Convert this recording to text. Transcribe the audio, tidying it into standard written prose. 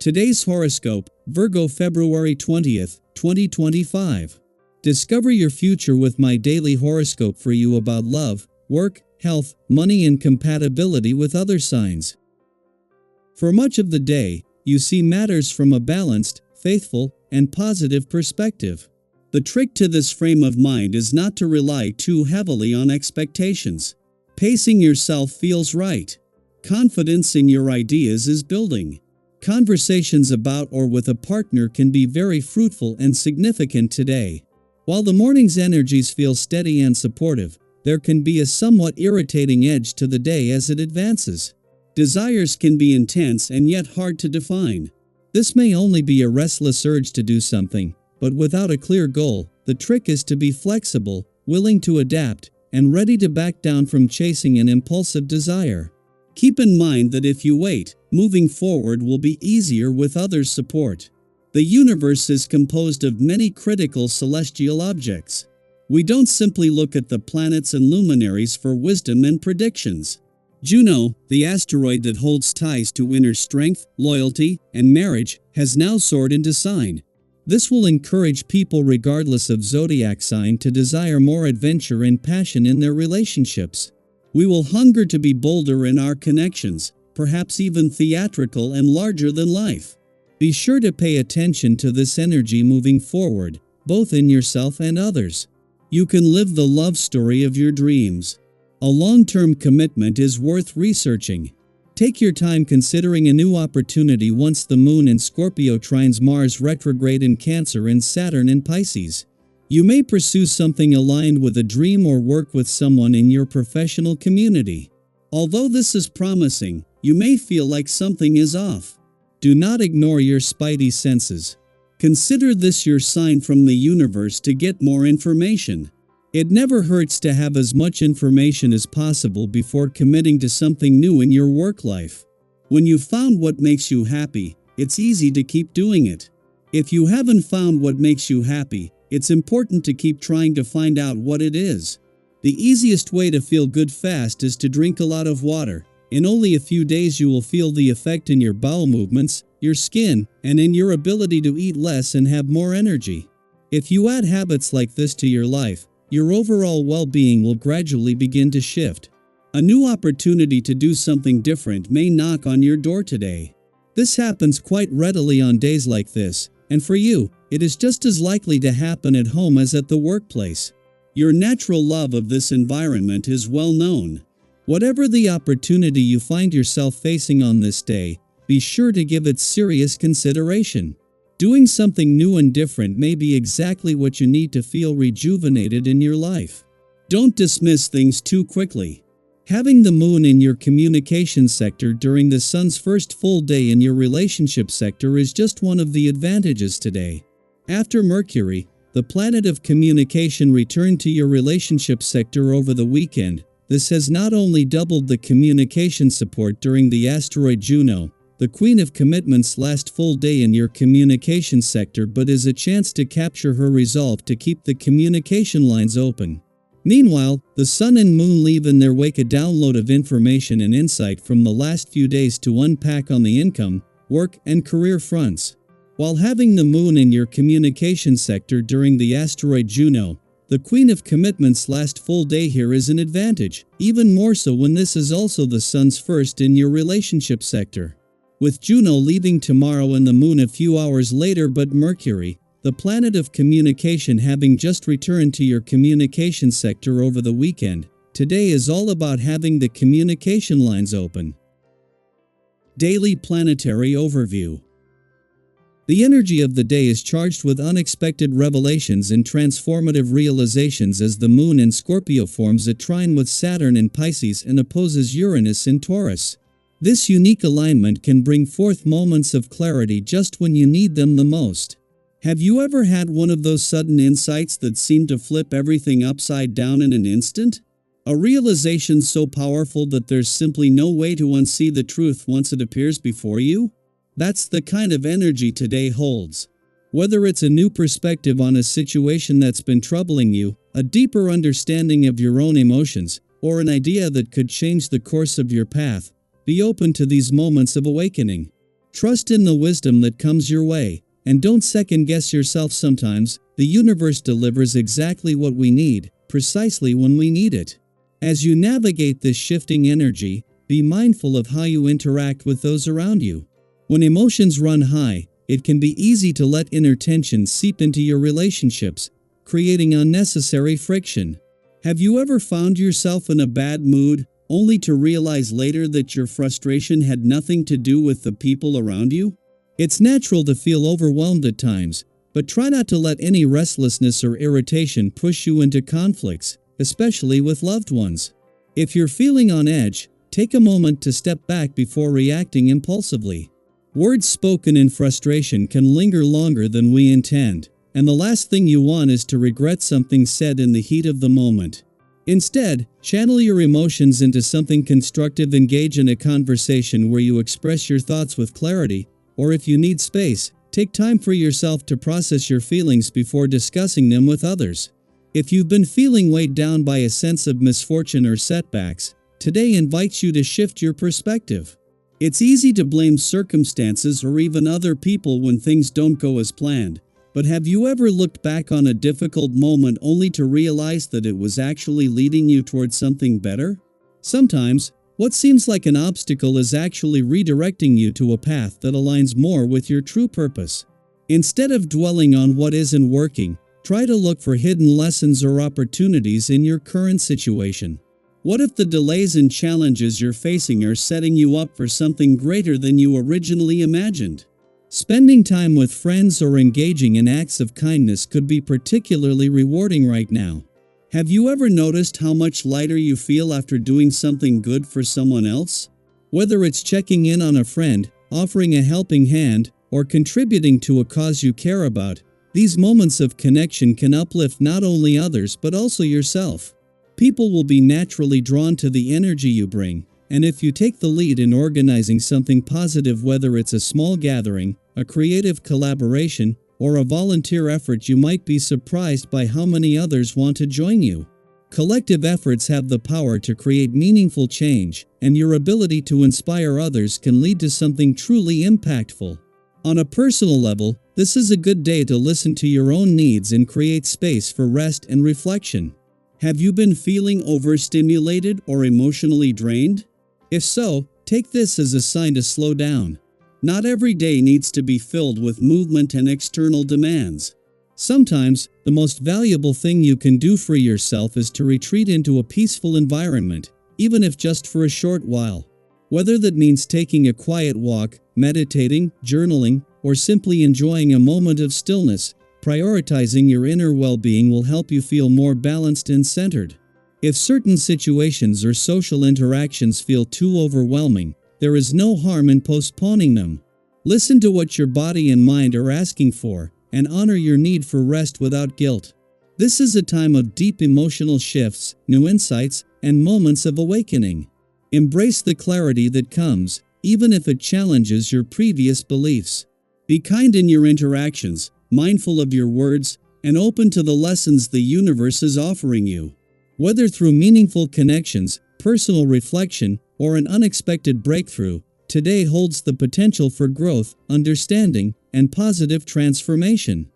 Today's horoscope, Virgo February 20th, 2025. Discover your future with my daily horoscope for you about love, work, health, money and compatibility with other signs. For much of the day, you see matters from a balanced, faithful, and positive perspective. The trick to this frame of mind is not to rely too heavily on expectations. Pacing yourself feels right. Confidence in your ideas is building. Conversations about or with a partner can be very fruitful and significant today. While the morning's energies feel steady and supportive, there can be a somewhat irritating edge to the day as it advances. Desires can be intense and yet hard to define. This may only be a restless urge to do something, but without a clear goal. The trick is to be flexible, willing to adapt, and ready to back down from chasing an impulsive desire. Keep in mind that if you wait, moving forward will be easier with others' support. The universe is composed of many critical celestial objects. We don't simply look at the planets and luminaries for wisdom and predictions. Juno, the asteroid that holds ties to inner strength, loyalty, and marriage, has now soared into sign. This will encourage people regardless of zodiac sign to desire more adventure and passion in their relationships. We will hunger to be bolder in our connections, perhaps even theatrical and larger than life. Be sure to pay attention to this energy moving forward, both in yourself and others. You can live the love story of your dreams. A long-term commitment is worth researching. Take your time considering a new opportunity once the Moon in Scorpio trines Mars retrograde in Cancer and Saturn in Pisces. You may pursue something aligned with a dream or work with someone in your professional community. Although this is promising, you may feel like something is off. Do not ignore your spidey senses. Consider this your sign from the universe to get more information. It never hurts to have as much information as possible before committing to something new in your work life. When you've found what makes you happy, it's easy to keep doing it. If you haven't found what makes you happy, it's important to keep trying to find out what it is. The easiest way to feel good fast is to drink a lot of water. In only a few days you will feel the effect in your bowel movements, your skin, and in your ability to eat less and have more energy. If you add habits like this to your life, your overall well-being will gradually begin to shift. A new opportunity to do something different may knock on your door today. This happens quite readily on days like this, and for you, it is just as likely to happen at home as at the workplace. Your natural love of this environment is well known. Whatever the opportunity you find yourself facing on this day, be sure to give it serious consideration. Doing something new and different may be exactly what you need to feel rejuvenated in your life. Don't dismiss things too quickly. Having the Moon in your communication sector during the Sun's first full day in your relationship sector is just one of the advantages today. After Mercury, the planet of communication, returned to your relationship sector over the weekend, this has not only doubled the communication support during the asteroid Juno, the Queen of Commitment's last full day in your communication sector, but is a chance to capture her resolve to keep the communication lines open. Meanwhile, the Sun and Moon leave in their wake a download of information and insight from the last few days to unpack on the income, work, and career fronts. While having the Moon in your communication sector during the asteroid Juno, the Queen of Commitment's last full day here is an advantage, even more so when this is also the Sun's first in your relationship sector. With Juno leaving tomorrow and the Moon a few hours later, but Mercury, the planet of communication, having just returned to your communication sector over the weekend, today is all about having the communication lines open. Daily Planetary Overview. The energy of the day is charged with unexpected revelations and transformative realizations as the Moon in Scorpio forms a trine with Saturn in Pisces and opposes Uranus in Taurus. This unique alignment can bring forth moments of clarity just when you need them the most. Have you ever had one of those sudden insights that seem to flip everything upside down in an instant? A realization so powerful that there's simply no way to unsee the truth once it appears before you? That's the kind of energy today holds. Whether it's a new perspective on a situation that's been troubling you, a deeper understanding of your own emotions, or an idea that could change the course of your path, be open to these moments of awakening. Trust in the wisdom that comes your way, and don't second-guess yourself sometimes. The universe delivers exactly what we need, precisely when we need it. As you navigate this shifting energy, be mindful of how you interact with those around you. When emotions run high, it can be easy to let inner tension seep into your relationships, creating unnecessary friction. Have you ever found yourself in a bad mood, only to realize later that your frustration had nothing to do with the people around you? It's natural to feel overwhelmed at times, but try not to let any restlessness or irritation push you into conflicts, especially with loved ones. If you're feeling on edge, take a moment to step back before reacting impulsively. Words spoken in frustration can linger longer than we intend, and the last thing you want is to regret something said in the heat of the moment. Instead, channel your emotions into something constructive. Engage in a conversation where you express your thoughts with clarity, or if you need space, take time for yourself to process your feelings before discussing them with others. If you've been feeling weighed down by a sense of misfortune or setbacks, today invites you to shift your perspective. It's easy to blame circumstances or even other people when things don't go as planned, but have you ever looked back on a difficult moment only to realize that it was actually leading you towards something better? Sometimes, what seems like an obstacle is actually redirecting you to a path that aligns more with your true purpose. Instead of dwelling on what isn't working, try to look for hidden lessons or opportunities in your current situation. What if the delays and challenges you're facing are setting you up for something greater than you originally imagined? Spending time with friends or engaging in acts of kindness could be particularly rewarding right now. Have you ever noticed how much lighter you feel after doing something good for someone else? Whether it's checking in on a friend, offering a helping hand, or contributing to a cause you care about, these moments of connection can uplift not only others but also yourself. People will be naturally drawn to the energy you bring, and if you take the lead in organizing something positive, whether it's a small gathering, a creative collaboration, or a volunteer effort, you might be surprised by how many others want to join you. Collective efforts have the power to create meaningful change, and your ability to inspire others can lead to something truly impactful. On a personal level, this is a good day to listen to your own needs and create space for rest and reflection. Have you been feeling overstimulated or emotionally drained? If so, take this as a sign to slow down. Not every day needs to be filled with movement and external demands. Sometimes, the most valuable thing you can do for yourself is to retreat into a peaceful environment, even if just for a short while. Whether that means taking a quiet walk, meditating, journaling, or simply enjoying a moment of stillness, prioritizing your inner well-being will help you feel more balanced and centered. If certain situations or social interactions feel too overwhelming, there is no harm in postponing them. Listen to what your body and mind are asking for, and honor your need for rest without guilt. This is a time of deep emotional shifts, new insights, and moments of awakening. Embrace the clarity that comes, even if it challenges your previous beliefs. Be kind in your interactions, mindful of your words, and open to the lessons the universe is offering you. Whether through meaningful connections, personal reflection, or an unexpected breakthrough, today holds the potential for growth, understanding, and positive transformation.